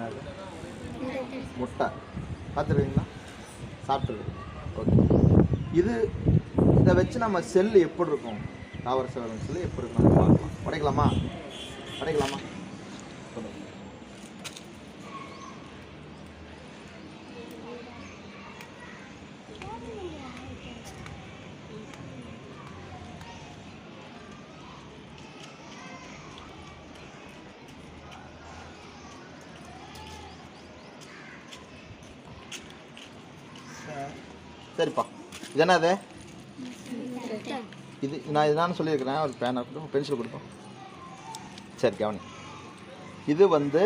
என்னது முட்டை பார்த்துருக்கீங்களா? சாப்பிட்ருக்கு. ஓகே. இதை வச்சு நம்ம செல்லு எப்படி இருக்கும், தாவர செல்கள் செல்லு எப்படி இருக்கும் நம்ம பார்க்கலாம். உடைக்கலாமா? உடைக்கலாமா? சரிப்பா. இது என்னது? இது நான் இதுதான் சொல்லியிருக்கிறேன். ஒரு பேனா கொடுப்போம், பென்சில் கொடுப்போம். சரி கவனி. இது வந்து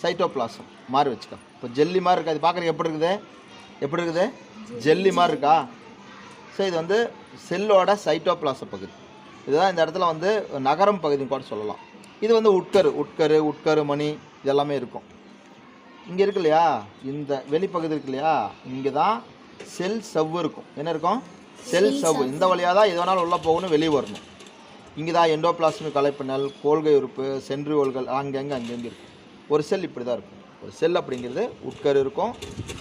சைட்டோபிளாசம் மாதிரி வச்சுக்கோ. இப்போ ஜெல்லி மாதிரி இருக்கா, இது பார்க்குறதுக்கு எப்படி இருக்குது? எப்படி இருக்குது? ஜெல்லி மாதிரி இருக்கா? ஸோ இது வந்து செல்லோட சைட்டோபிளாச பகுதி. இதுதான் இந்த இடத்துல வந்து நகரம் பகுதின்னு கூட சொல்லலாம். இது வந்து உட்கரு மணி இதெல்லாமே இருக்கும். இங்கே இருக்கு இல்லையா, இந்த வெளிப்பகுதி இருக்கு இல்லையா, இங்கே தான் செல் சவ்வு இருக்கும். என்ன இருக்கும்? செல் சவ்வு. இந்த வழியாக தான் எது வேணாலும் உள்ளே போகணும், வெளியே வரணும். இங்கே தான் எண்டோபிளாஸ்மிக் கலைப்பினல், கோல்கை உறுப்பு, சென்ட்ரியோல்கள் அங்கங்கே இருக்கும். ஒரு செல் இப்படி தான் இருக்கும். ஒரு செல் அப்படிங்கிறது உட்கரு இருக்கும்,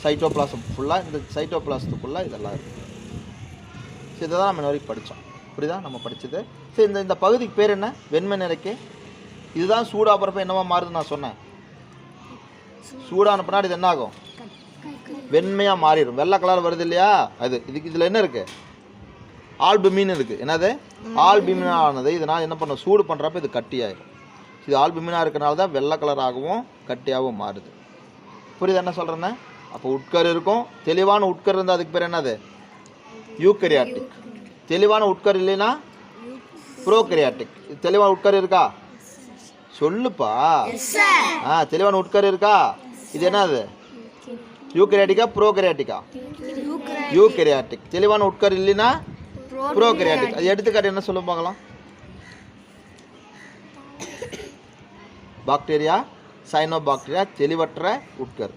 சைட்டோபிளாசம் ஃபுல்லாக, இந்த சைட்டோபிளாசத்துக்குள்ளே இதெல்லாம் இருக்கும். ஸோ இதை தான் நம்ம வரைக்கும் படித்தோம். இப்படி தான் நம்ம படித்தது. ஸோ இந்த பகுதிக்கு பேர் என்ன? வெண்மை நிறக்கு. இதுதான் சூடாகிறப்ப என்னவா மாறுதுன்னு நான் சொன்னேன். சூடான பின்னாடி இது என்ன ஆகும்? வெண்மையாக மாறிடும். வெள்ளை கலர் வருது இல்லையா, அது இதில் என்ன இருக்குது? ஆல்புமின் இருக்குது. என்னது? ஆல்புமினா ஆனது. இதனால் என்ன பண்ண, சூடு பண்ணுறப்ப இது கட்டியாயிடும். இது ஆல்புமினாக இருக்கிறனால தான் வெள்ளை கலராகவும் கட்டியாகவும் மாறுது. புரியுது என்ன சொல்கிறேன்னு? அப்போ உட்கரு இருக்கும். தெளிவான உட்கரு இருந்தால் அதுக்கு பேர் என்னது? யூக்கரியாட்டிக். தெளிவான உட்கரு இல்லைன்னா ப்ரோகரியாட்டிக். தெளிவான உட்கரு இருக்கா? சொல்லுப்பா. தெளிவான உட்கரு இருக்கா? இது என்னது? யூக்கரியாட்டிக்கா ப்ரோகரியாட்டிக்கா? யூக்கரியாட்டிக். தெளிவான உட்கரு இல்லைன்னா ப்ரோகரியாட்டிக். அது எடுத்துக்காட்டு என்ன சொல்ல பார்க்கலாம்? பாக்டீரியா, சைனோபாக்டீரியா, தெளிவற்ற உட்கரு.